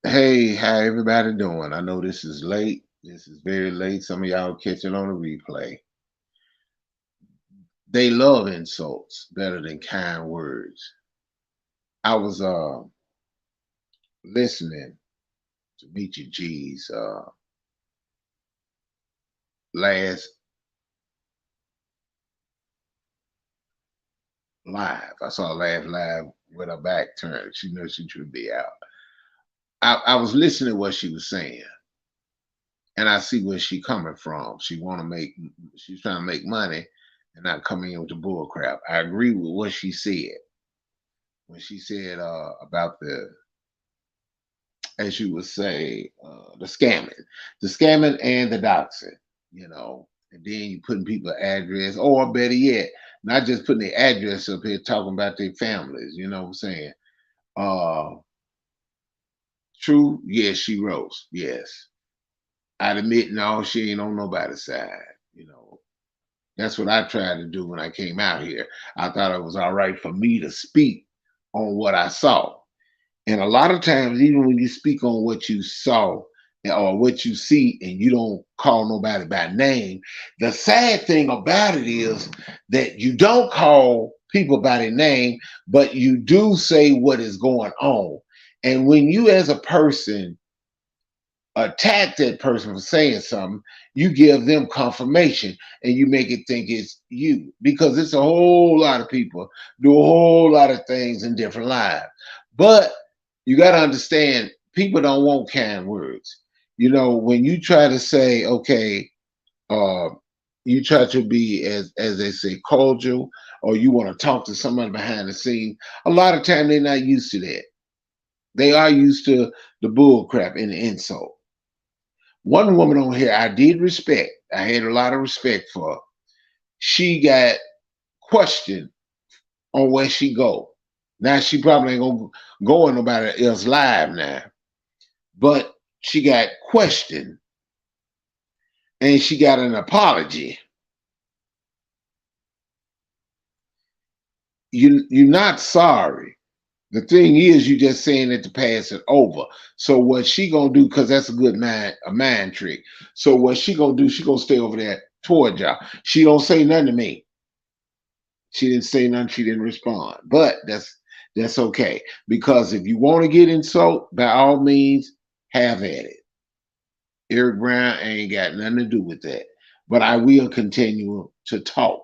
Hey, how everybody doing? I know this is late. This is very late. Some of y'all catching on the replay. They love insults better than kind words. I was listening to Meet Your G's last live. I saw last live with her back turned. She knows she should be out. I was listening to what she was saying, and I see where she coming from. She's trying to make money and not coming in with the bull crap. I agree with what she said when she said about the, as you would say, the scamming and the doxing, and then you putting people address, or better yet, not just putting their address up here talking about their families. You know what I'm saying? Uh, True, yes, she rose. Yes, I'd admit, no, she ain't on nobody's side. You know, that's what I tried to do when I came out here. I thought it was all right for me to speak on what I saw. And a lot of times, even when you speak on what you saw or what you see and you don't call nobody by name, the sad thing about it is that you don't call people by their name, but you do say what is going on. And when you, as a person, attack that person for saying something, you give them confirmation and you make it think it's you because it's a whole lot of people do a whole lot of things in different lives. But you got to understand, people don't want kind words. When you try to say, okay, uh, you try to be as they say cordial, or you want to talk to somebody behind the scenes. A lot of time they're not used to that. They are used to the bull crap and the insult. One woman on here I did respect. I had a lot of respect for her. She got questioned on where she go. Now she probably ain't gonna go on nobody else live now, but she got questioned and she got an apology. You're not sorry. The thing is, you just saying it to pass it over. So what she gonna do? Because that's a mind trick. So what she gonna do? She gonna stay over there toward y'all. She don't say nothing to me. She didn't say nothing. She didn't respond. But that's okay because if you want to get insult, by all means, have at it. Eric Brown ain't got nothing to do with that. But I will continue to talk.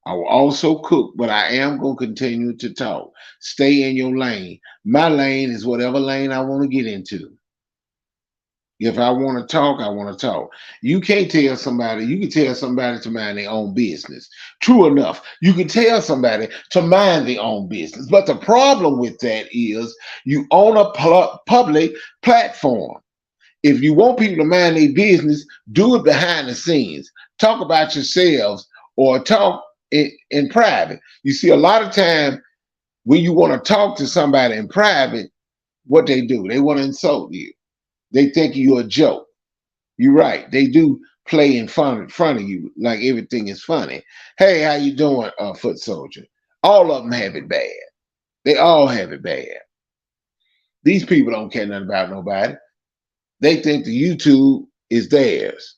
I will also cook, but I am going to continue to talk. Stay in your lane. My lane is whatever lane I want to get into. If I want to talk, I want to talk. You can't tell somebody, you can tell somebody to mind their own business. True enough, you can tell somebody to mind their own business. But the problem with that is you own a public platform. If you want people to mind their business, do it behind the scenes. Talk about yourselves or talk in private. You see, a lot of time when you want to talk to somebody in private, what they do, they want to insult you. They think you're a joke. You're right. They do play in front of you like everything is funny. Hey, how you doing, foot soldier? All of them have it bad. They all have it bad. These people don't care nothing about nobody. They think the YouTube is theirs.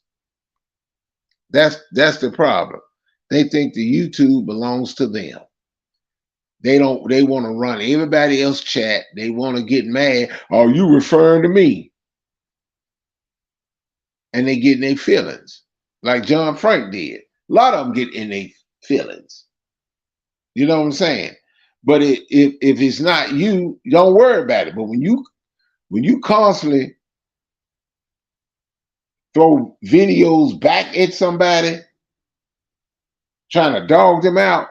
That's the problem. They think the YouTube belongs to them. They don't. They want to run everybody else chat. They want to get mad. Are you referring to me? And they get in their feelings, like John Frank did. A lot of them get in their feelings. You know what I'm saying? But if it's not you, don't worry about it. But when you constantly throw videos back at somebody, trying to dog them out,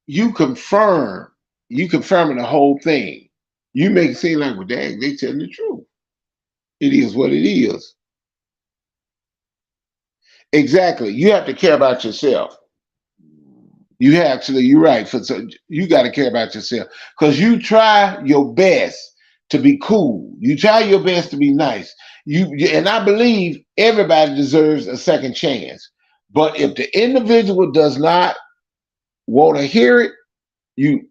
you confirming the whole thing. You make it seem like, well, dang, they telling the truth. It is what it is. Exactly. You have to care about yourself. You're right. So you got to care about yourself because you try your best to be cool. You try your best to be nice. And I believe everybody deserves a second chance. But if the individual does not want to hear it, you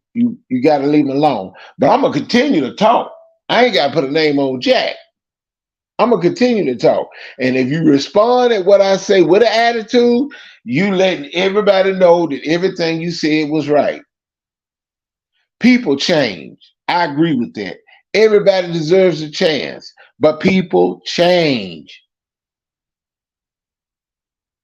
got to leave them alone. But I'm gonna continue to talk. I ain't got to put a name on Jack. I'm gonna continue to talk. And if you respond at what I say with an attitude, you letting everybody know that everything you said was right. People change. I agree with that. Everybody deserves a chance, but people change.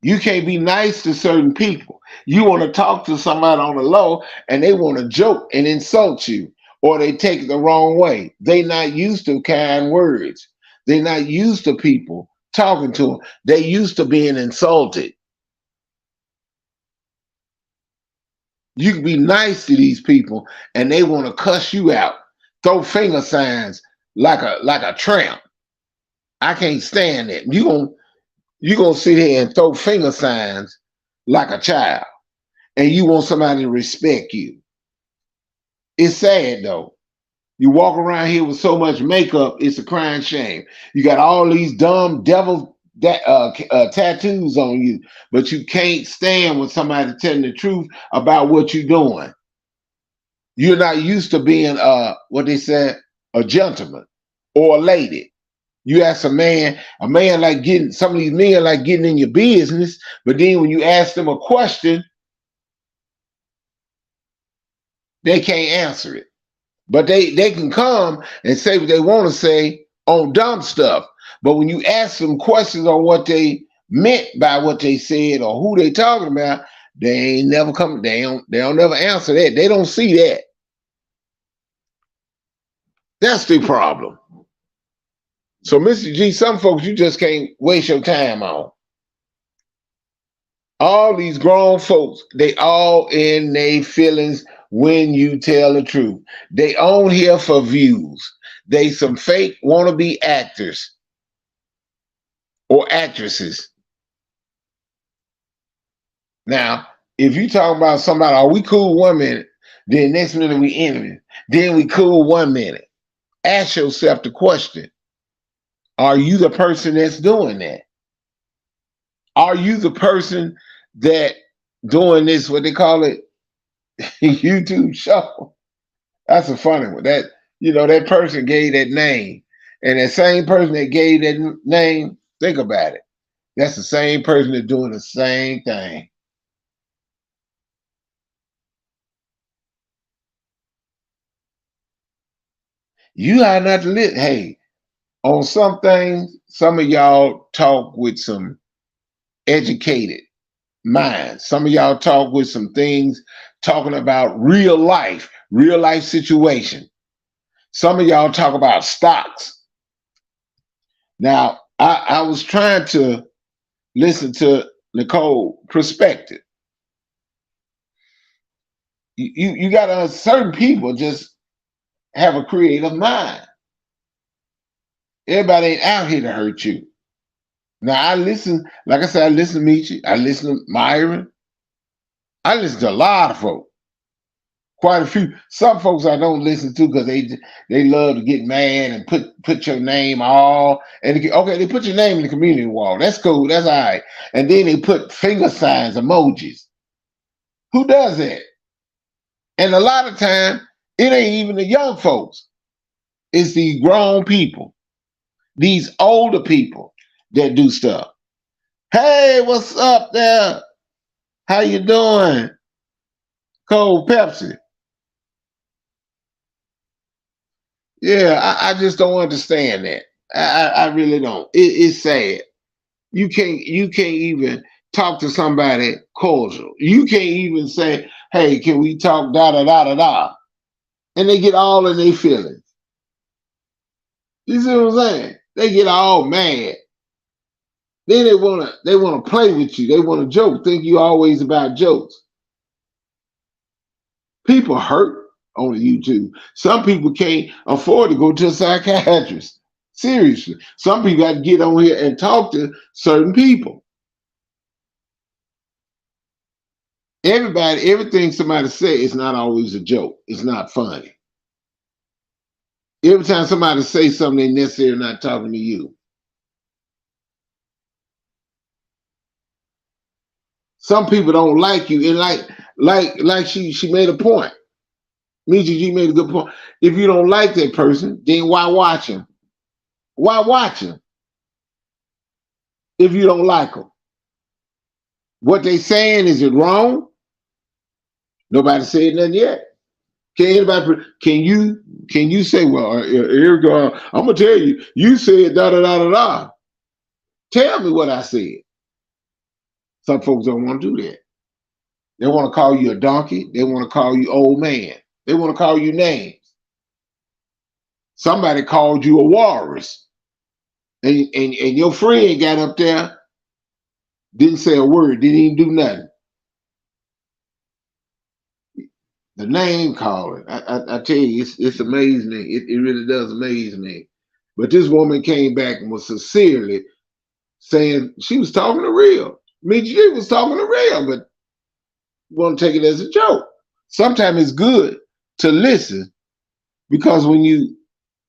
You can't be nice to certain people. You want to talk to somebody on the low and they want to joke and insult you, or they take it the wrong way. They not used to kind words. They're not used to people talking to them. They used to being insulted. You can be nice to these people and they want to cuss you out, throw finger signs like a tramp. I can't stand that. You gonna sit here and throw finger signs like a child, and you want somebody to respect you. It's sad though. You walk around here with so much makeup, it's a crying shame. You got all these dumb devil tattoos on you, but you can't stand when somebody telling the truth about what you're doing. You're not used to being what they said, a gentleman or a lady. You ask a man like getting some of these men like getting in your business, but then when you ask them a question, they can't answer it. But they can come and say what they want to say on dumb stuff. But when you ask them questions on what they meant by what they said or who they talking about, they ain't never come. They don't never answer that. They don't see that. That's the problem. So, Mr. G, some folks you just can't waste your time on. All these grown folks, they all in their feelings when you tell the truth. They on here for views. They some fake wannabe actors or actresses. Now, if you talk about somebody, are we cool 1 minute? Then next minute we enemy. Then we cool 1 minute. Ask yourself the question: are you the person that's doing that? Are you the person that doing this, what they call it, YouTube show? That's a funny one. That person gave that name. And that same person that gave that name, think about it. That's the same person that's doing the same thing. You are not to listen. Hey, on some things, some of y'all talk with some educated minds. Some of y'all talk with some things talking about real life situation. Some of y'all talk about stocks. Now, I was trying to listen to Nicole perspective. You got to certain people just have a creative mind. Everybody ain't out here to hurt you. Now I listen, like I said, I listen to Michi, I listen to Myron, I listen to a lot of folks. Quite a few. Some folks I don't listen to because they love to get mad and put your name all okay, they put your name in the community wall. That's cool. That's all right. And then they put finger signs, emojis. Who does that? And a lot of time, it ain't even the young folks. It's the grown people, these older people that do stuff. Hey, what's up there? How you doing? Cold Pepsi. Yeah, I just don't understand that. I really don't. It's sad. You can't even talk to somebody cordial. You can't even say, "Hey, can we talk?" Da da da da da, and they get all in their feelings. You see what I'm saying? They get all mad. Then they wanna play with you. They wanna joke. Think you always about jokes. People hurt on YouTube. Some people can't afford to go to a psychiatrist. Seriously. Some people got to get on here and talk to certain people. Everything somebody say is not always a joke. It's not funny. Every time somebody say something, they necessarily not talking to you. Some people don't like you, and like she made a point. G made a good point. If you don't like that person, then why watch him? Why watch him if you don't like them? What they saying, is it wrong? Nobody said nothing yet. Can you say, well, here we go. I'm gonna tell you, you said da da da da da. Tell me what I said. Some folks don't want to do that. They want to call you a donkey. They want to call you old man. They want to call you names. Somebody called you a walrus. And your friend got up there, didn't say a word, didn't even do nothing. The name calling, I tell you, it's amazing. It really does amaze me. But this woman came back and was sincerely saying she was talking to real. She was talking to real, but want to take it as a joke. Sometimes it's good to listen, because when you,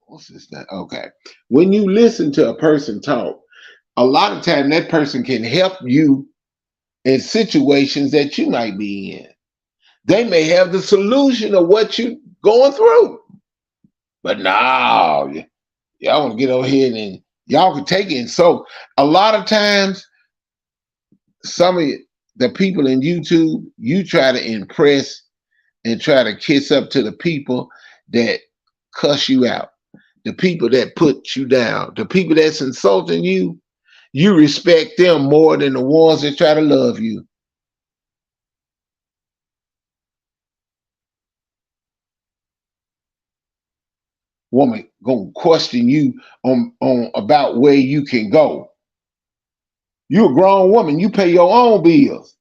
what's this thing? Okay. When you listen to a person talk, a lot of time that person can help you in situations that you might be in. They may have the solution of what you're going through. But no, y'all want to get over here and y'all can take it. And so a lot of times, some of the people in YouTube, you try to impress and try to kiss up to the people that cuss you out, the people that put you down, the people that's insulting you. You respect them more than the ones that try to love you. Woman gonna question you on about where you can go. You a grown woman, you pay your own bills.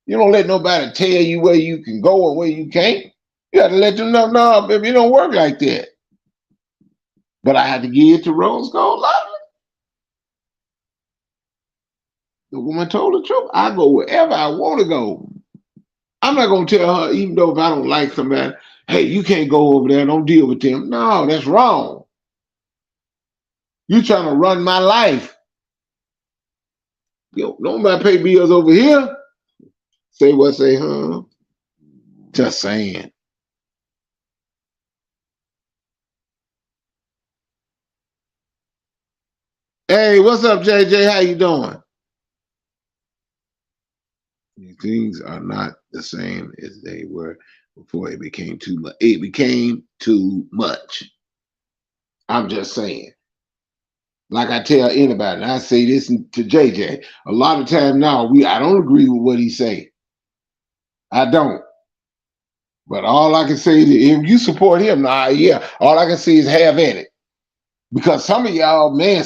You don't let nobody tell you where you can go or where you can't. You gotta let them know, no, baby, it don't work like that. But I had to give it to Rose Gold Lovely. The woman told the truth. I go wherever I want to go. I'm not gonna tell her, even though if I don't like somebody, hey, you can't go over there, don't deal with them. No, that's wrong. You trying to run my life. Yo, nobody pay bills over here. Say what, say, huh? Just saying. Hey, what's up, JJ? How you doing? Things are not the same as they were before it became too much. It became too much. I'm just saying. Like I tell anybody, and I say this to JJ, a lot of time now, I don't agree with what he say. I don't. But all I can say is, if you support him, yeah, all I can say is have at it. Because some of y'all, man,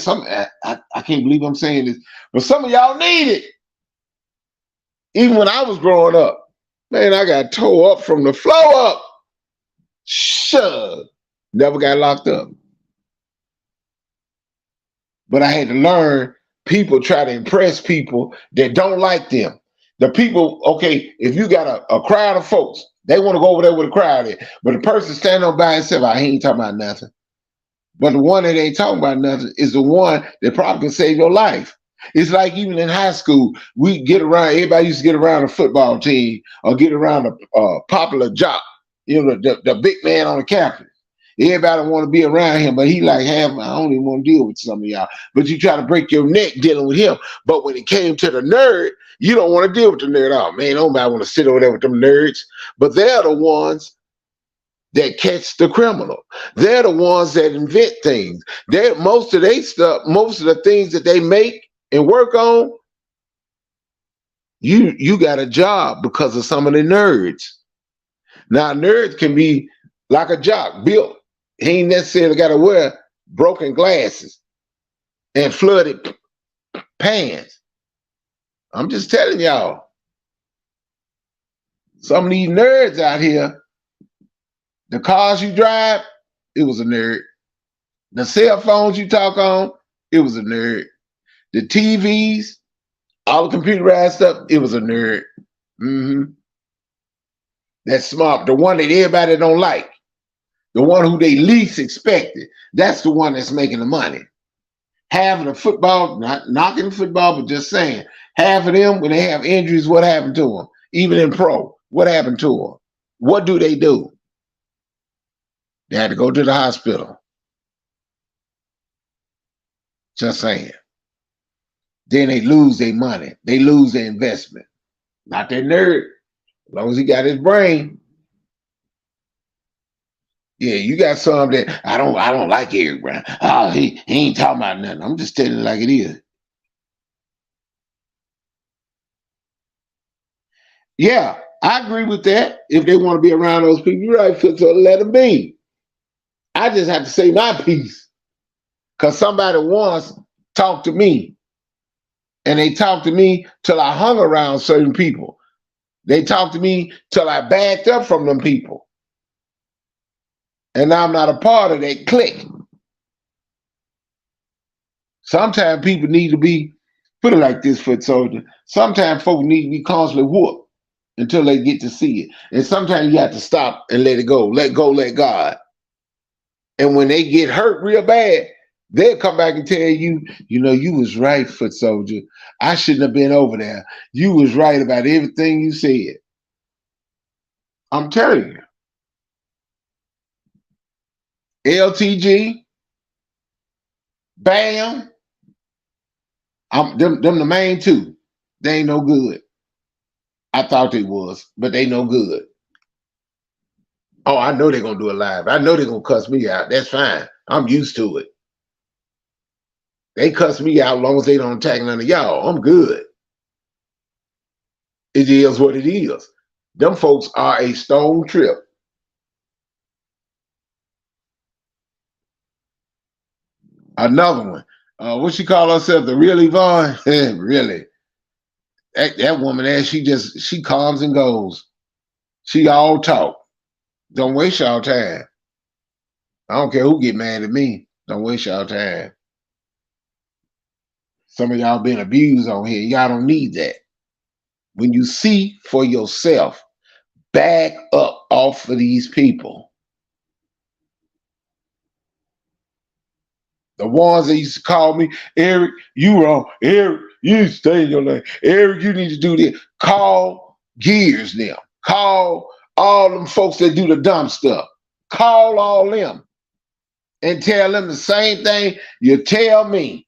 I can't believe I'm saying this, but some of y'all need it. Even when I was growing up, man, I got tore up from the floor up. Sure. Never got locked up. But I had to learn, people try to impress people that don't like them. The people, okay, if you got a crowd of folks, they want to go over there with a crowd in. But the person standing on by himself, I ain't talking about nothing. But the one that ain't talking about nothing is the one that probably can save your life. It's like even in high school, we get around, everybody used to get around a football team or get around a popular jock, the big man on the campus. Everybody want to be around him, but he like, I don't even want to deal with some of y'all. But you try to break your neck dealing with him. But when it came to the nerd, you don't want to deal with the nerd. Oh man, nobody want to sit over there with them nerds. But they're the ones that catch the criminal. They're the ones that invent things. Most of their stuff, most of the things that they make and work on, you got a job because of some of the nerds. Now, nerds can be like a jock, built. He ain't necessarily got to wear broken glasses and flooded pants. I'm just telling y'all. Some of these nerds out here, the cars you drive, it was a nerd. The cell phones you talk on, it was a nerd. The TVs, all the computerized stuff, it was a nerd. Mm-hmm. That's smart. The one that everybody don't like. The one who they least expected. That's the one that's making the money. Half of the football, not knocking football, but just saying, half of them, when they have injuries, what happened to them? Even in pro, what happened to them? What do they do? They had to go to the hospital. Just saying. Then they lose their money. They lose their investment. Not that nerd. As long as he got his brain. Yeah, you got some that I don't like Eric Brown. Oh, he ain't talking about nothing. I'm just telling it like it is. Yeah, I agree with that. If they want to be around those people, you're right, so let them be. I just have to say my piece. Because somebody once talked to me, and they talked to me till I hung around certain people. They talked to me till I backed up from them people. And I'm not a part of that clique. Sometimes people need to be, put it like this, foot soldier. Sometimes folks need to be constantly whooped until they get to see it. And sometimes you have to stop and let it go. Let go, let God. And when they get hurt real bad, they'll come back and tell you, you know, you was right, foot soldier. I shouldn't have been over there. You was right about everything you said. I'm telling you. LTG, Bam, them the main two. They ain't no good. I thought they was, but they no good. Oh, I know they're gonna do it live. I know they're gonna cuss me out. That's fine. I'm used to it. They cuss me out as long as they don't attack none of y'all. I'm good. It is what it is. Them folks are a stone trip. Another one. What she call herself? The real Yvonne? Really? That woman there, she comes and goes. She all talk. Don't waste y'all time. I don't care who get mad at me. Don't waste y'all time. Some of y'all been abused on here. Y'all don't need that. When you see for yourself, back up off of these people. The ones that used to call me, Eric, you wrong. Eric, you need to stay in your lane. Eric, you need to do this. Call Gears now. Call all them folks that do the dumb stuff. Call all them and tell them the same thing you tell me.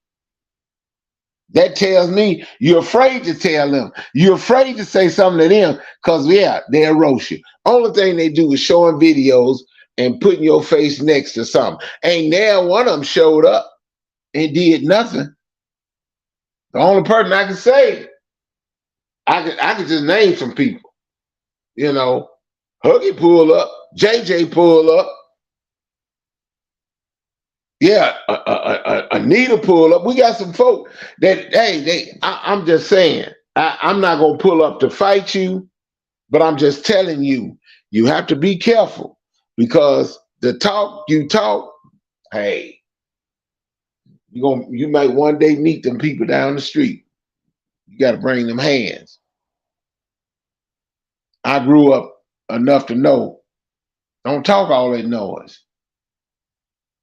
That tells me you're afraid to tell them. You're afraid to say something to them because, yeah, they'll roast you. Only thing they do is showing videos and putting your face next to something. Ain't now one of them showed up and did nothing. The only person I can say, I could just name some people. You know, Huggy pull up, JJ pull up. Yeah, Anita pull up. We got some folk that, hey, I'm just saying, I'm not going to pull up to fight you, but I'm just telling you, you have to be careful because the talk you talk, hey, you might one day meet them people down the street. You got to bring them hands. I grew up enough to know, don't talk all that noise.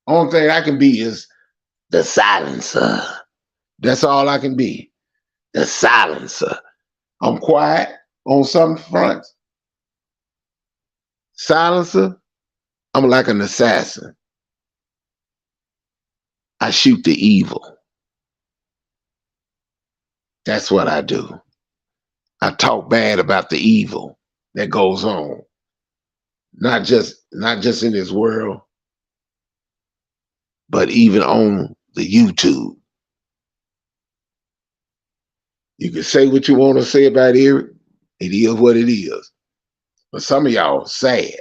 Only thing I can be is the silencer. That's all I can be. The silencer. I'm quiet on some fronts. Silencer, I'm like an assassin. I shoot the evil. That's what I do. I talk bad about the evil that goes on. Not just in this world, but even on the YouTube. You can say what you want to say about Eric. It is what it is. But some of y'all sad.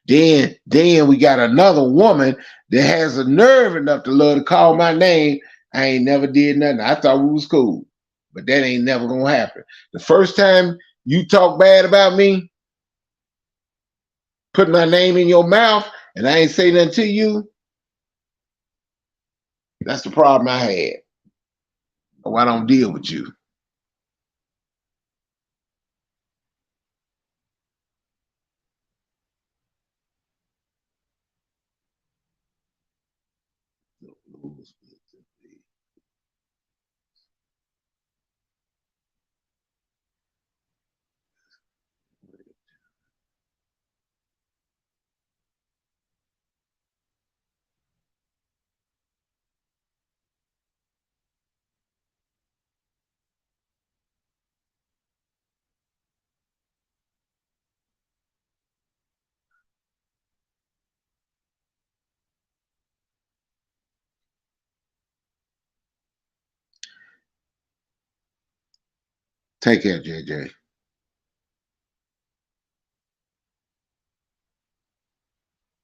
Then we got another woman that has a nerve enough to love to call my name. I ain't never did nothing. I thought we was cool. But that ain't never gonna happen. The first time you talk bad about me, put my name in your mouth, and I ain't say nothing to you, that's the problem I had. Oh, I don't deal with you. Take care, JJ.